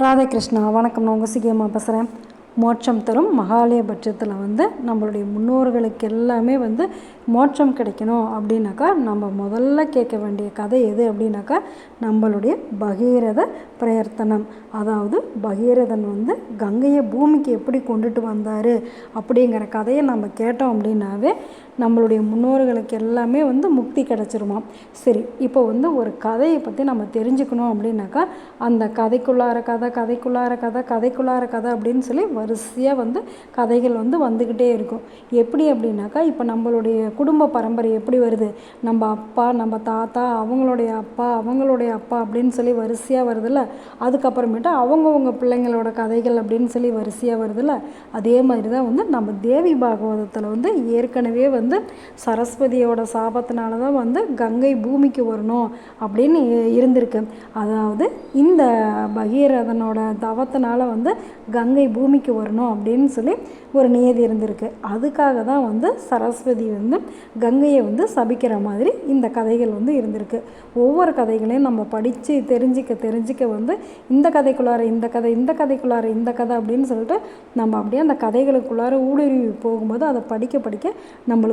ராதே கிருஷ்ணா. வணக்கம். நான் உங்கள் சிகியம்மா பேசுகிறேன். மோட்சம் தரும் மகாலயபட்சத்தில் நம்மளுடைய முன்னோர்களுக்கு எல்லாமே மோட்சம் கிடைக்கணும் அப்படின்னாக்கா நம்ம முதல்ல கேட்க வேண்டிய கதை எது அப்படின்னாக்கா நம்மளுடைய பகீரத பிரயர்த்தனம். அதாவது பகீரதன் கங்கையை பூமிக்கு எப்படி கொண்டுட்டு வந்தார் அப்படிங்கிற கதையை நம்ம கேட்டோம் அப்படின்னாவே நம்மளுடைய முன்னோர்களுக்கு எல்லாமே முக்தி கிடச்சிருமாம். சரி, இப்போ ஒரு கதையை பற்றி நம்ம தெரிஞ்சுக்கணும் அப்படின்னாக்கா அந்த கதைக்குள்ளார கதை அப்படின்னு சொல்லி வரிசையாக கதைகள் வந்துக்கிட்டே இருக்கும். எப்படி அப்படின்னாக்கா இப்போ நம்மளுடைய குடும்ப பரம்பரை எப்படி வருது, நம்ம அப்பா, நம்ம தாத்தா, அவங்களுடைய அப்பா அப்படின்னு சொல்லி வரிசையாக வருதில்ல. அதுக்கப்புறமேட்டு அவங்கவுங்க பிள்ளைங்களோட கதைகள் அப்படின்னு சொல்லி வரிசையாக வருதில்ல. அதே மாதிரி தான் நம்ம தேவி பாகவதத்தில் ஏற்கனவே சரஸ்வதியோட சாபத்தினால தான் கங்கை பூமிக்கு வரணும் அப்படின்னு இருந்திருக்கு. அதாவது இந்த பகீரதனோட தவத்தினால கங்கை பூமிக்கு வரணும் அப்படின்னு சொல்லி ஒரு நியதி இருந்திருக்கு. அதுக்காக தான் சரஸ்வதி கங்கையை சபிக்கிற மாதிரி இந்த கதைகள் இருந்திருக்கு. ஒவ்வொரு கதைகளையும் நம்ம படித்து தெரிஞ்சிக்க இந்த கதைக்குள்ளார இந்த கதை அப்படின்னு சொல்லிட்டு நம்ம அப்படியே அந்த கதைகளுக்குள்ளார ஊடுருவி போகும்போது அதை படிக்க நம்மளுக்கு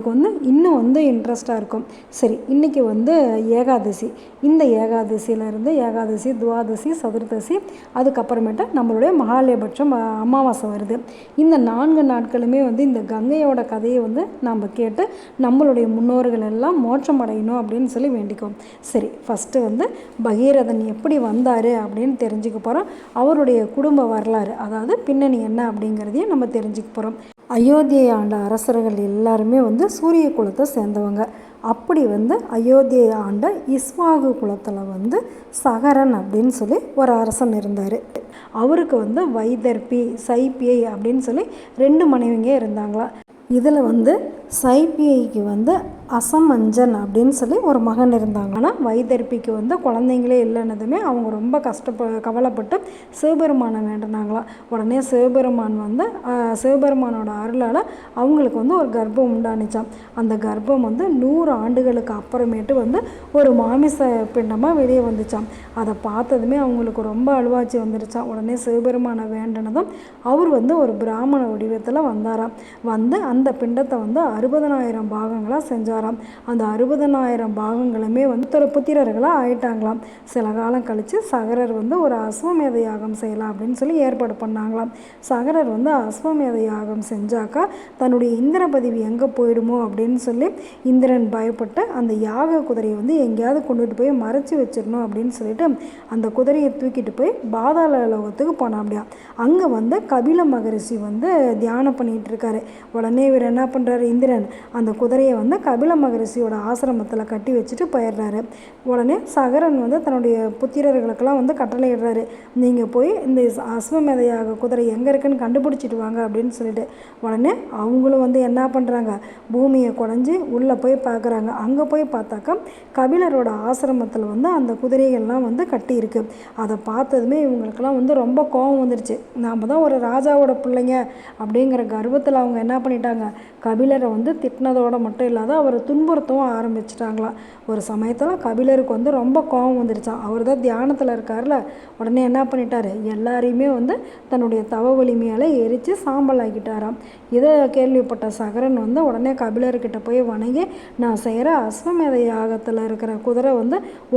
இன்னும் இன்ட்ரெஸ்டாக இருக்கும். சரி, இன்றைக்கி ஏகாதசி. இந்த ஏகாதசியிலேருந்து ஏகாதசி, துவாதசி, சதுர்தசி, அதுக்கப்புறமேட்டு நம்மளுடைய மகாலயபட்சம் அமாவாசை வருது. இந்த 4 நாட்களுமே இந்த கங்கையோட கதையை நம்ம கேட்டு நம்மளுடைய முன்னோர்கள் எல்லாம் மோட்சம் அடையணும் அப்படின்னு சொல்லி வேண்டிக்குவோம். சரி, ஃபஸ்ட்டு பகீரதன் எப்படி வந்தார் அப்படின்னு தெரிஞ்சுக்க போகிறோம். அவருடைய குடும்ப வரலாறு, அதாவது பின்னணி என்ன அப்படிங்கிறதையும் நம்ம தெரிஞ்சுக்க போகிறோம். அயோத்தியை ஆண்ட அரசர்கள் எல்லாருமே சூரிய குலத்தை சேர்ந்தவங்க. அப்படி அயோத்தியை ஆண்ட இஸ்வாகு குலத்தில் சகரன் அப்படின்னு சொல்லி ஒரு அரசன் இருந்தார். அவருக்கு வைதர்பி, சைப்பியை அப்படின்னு சொல்லி 2 மனைவிங்க இருந்தாங்களா. இதில் சைப்பியைக்கு அசமஞ்சன் அப்படின்னு சொல்லி ஒரு மகன் இருந்தாங்க. ஆனால் வைதர்பிக்கு குழந்தைங்களே இல்லைன்னதுமே அவங்க ரொம்ப கவலைப்பட்டு சிவபெருமானை வேண்டினாங்களாம். உடனே சிவபெருமான் சிவபெருமானோட அருளால் அவங்களுக்கு ஒரு கர்ப்பம் உண்டானிச்சான். அந்த கர்ப்பம் 100 ஆண்டுகளுக்கு அப்புறமேட்டு ஒரு மாமிச பிண்டமாக வெளியே வந்துச்சான். அதை பார்த்ததுமே அவங்களுக்கு ரொம்ப அழுவாச்சி வந்துருச்சான். உடனே சிவபெருமானை வேண்டினதும் அவர் ஒரு பிராமண வடிவத்தில் வந்தாராம். அந்த பிண்டத்தை 60,000 பாகங்களாக செஞ்சாராம். அந்த 60,000 பாகங்களுமே புத்திரர்களாக ஆயிட்டாங்களாம். சில காலம் கழித்து சகரர் ஒரு அஸ்வமேத யாகம் செய்யலாம் அப்படின்னு சொல்லி ஏற்பாடு பண்ணாங்களாம். சகரர் அஸ்வமேத யாகம் செஞ்சாக்கா தன்னுடைய இந்திர பதவி எங்கே போயிடுமோ அப்படின்னு சொல்லி இந்திரன் பயப்பட்டு அந்த யாக குதிரையை எங்கேயாவது கொண்டுட்டு போய் மறைச்சி வச்சிடணும் அப்படின்னு சொல்லிட்டு அந்த குதிரையை தூக்கிட்டு போய் பாதாள லோகத்துக்கு போனா. அப்படியா அங்கே கபில மகரிஷி தியானம் பண்ணிட்டு இருக்காரு. உடனே இவர் என்ன பண்ணுறாரு, இந்திரன் அந்த குதிரையை கபில மகரிஷியோட ஆசிரமத்தில் கட்டி வச்சுட்டு போயிடுறாரு. உடனே சகரன் தன்னுடைய புத்திரர்களுக்கெல்லாம் கட்டளையிடுறாரு, நீங்கள் போய் இந்த அஸ்வமேதையாக குதிரை எங்கே இருக்குன்னு கண்டுபிடிச்சிட்டு வாங்க அப்படின்னு சொல்லிட்டு. உடனே அவங்களும் என்ன பண்ணுறாங்க, பூமியை குடஞ்சி உள்ளே போய் பார்க்குறாங்க. அங்கே போய் பார்த்தாக்கா கபிலரோட ஆசிரமத்தில் அந்த குதிரைகள்லாம் கட்டி இருக்கு. அதை பார்த்ததுமே இவங்களுக்கெல்லாம் ரொம்ப கோபம் வந்துருச்சு. நாம் தான் ஒரு ராஜாவோட பிள்ளைங்க அப்படிங்கிற கர்வத்தில் அவங்க என்ன பண்ணிட்டாங்க, கபிலரை திட்டினதோடு மட்டும் இல்லாத அவரை துன்புறுத்தவும் ஆரம்பிச்சிட்டாங்களாம். ஒரு சமயத்தில் கபிலருக்கு ரொம்ப கோபம் வந்துருச்சான். அவர் தான் தியானத்தில் இருக்கார்ல. உடனே என்ன பண்ணிட்டார், எல்லாரையுமே தன்னுடைய தவ வலிமையால் எரித்து சாம்பல் ஆக்கிட்டாராம். இதை கேள்விப்பட்ட சகரன் உடனே கபிலர்கிட்ட போய் வணங்கி, நான் செய்கிற அஸ்வமேத யாகத்தில் இருக்கிற குதிரை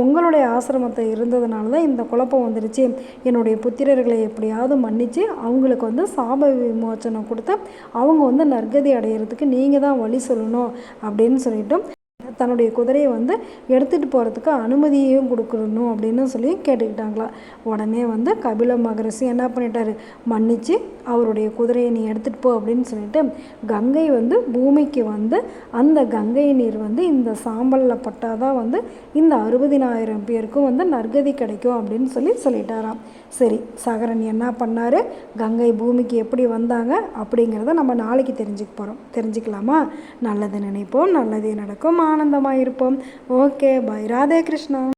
உங்களுடைய ஆசிரமத்தை இருந்ததுனால தான் இந்த குழப்பம் வந்துருச்சு. என்னுடைய புத்திரர்களை எப்படியாவது மன்னித்து அவங்களுக்கு சாப விமோச்சனம் கொடுத்து அவங்க நற்கதி அடையிறதுக்கு நீங்கள் தான் வழி சொல்லணும் அப்படின்னு சொல்லிட்டு தன்னுடைய குதிரையை எடுத்துகிட்டு போகிறதுக்கு அனுமதியையும் கொடுக்கணும் அப்படின்னு சொல்லி கேட்டுக்கிட்டாங்களா. உடனே கபில மகரிஷி என்ன பண்ணிட்டாரு, மன்னித்து அவருடைய குதிரையை நீ எடுத்துகிட்டு போ அப்படின்னு சொல்லிட்டு கங்கை பூமிக்கு அந்த கங்கை நீர் இந்த சாம்பலில் பட்டாதான் இந்த 60,000 பேருக்கும் நற்கதி கிடைக்கும் அப்படின்னு சொல்லிட்டாராம். சரி, சகரன் என்ன பண்ணார், கங்கை பூமிக்கு எப்படி வந்தாங்க அப்படிங்கிறத நம்ம நாளைக்கு தெரிஞ்சுக்கலாமா? நல்லது நினைப்போம், நல்லதே நடக்கும், ஆனந்தமாக இருப்போம். Okay, bye. ராதே கிருஷ்ணா.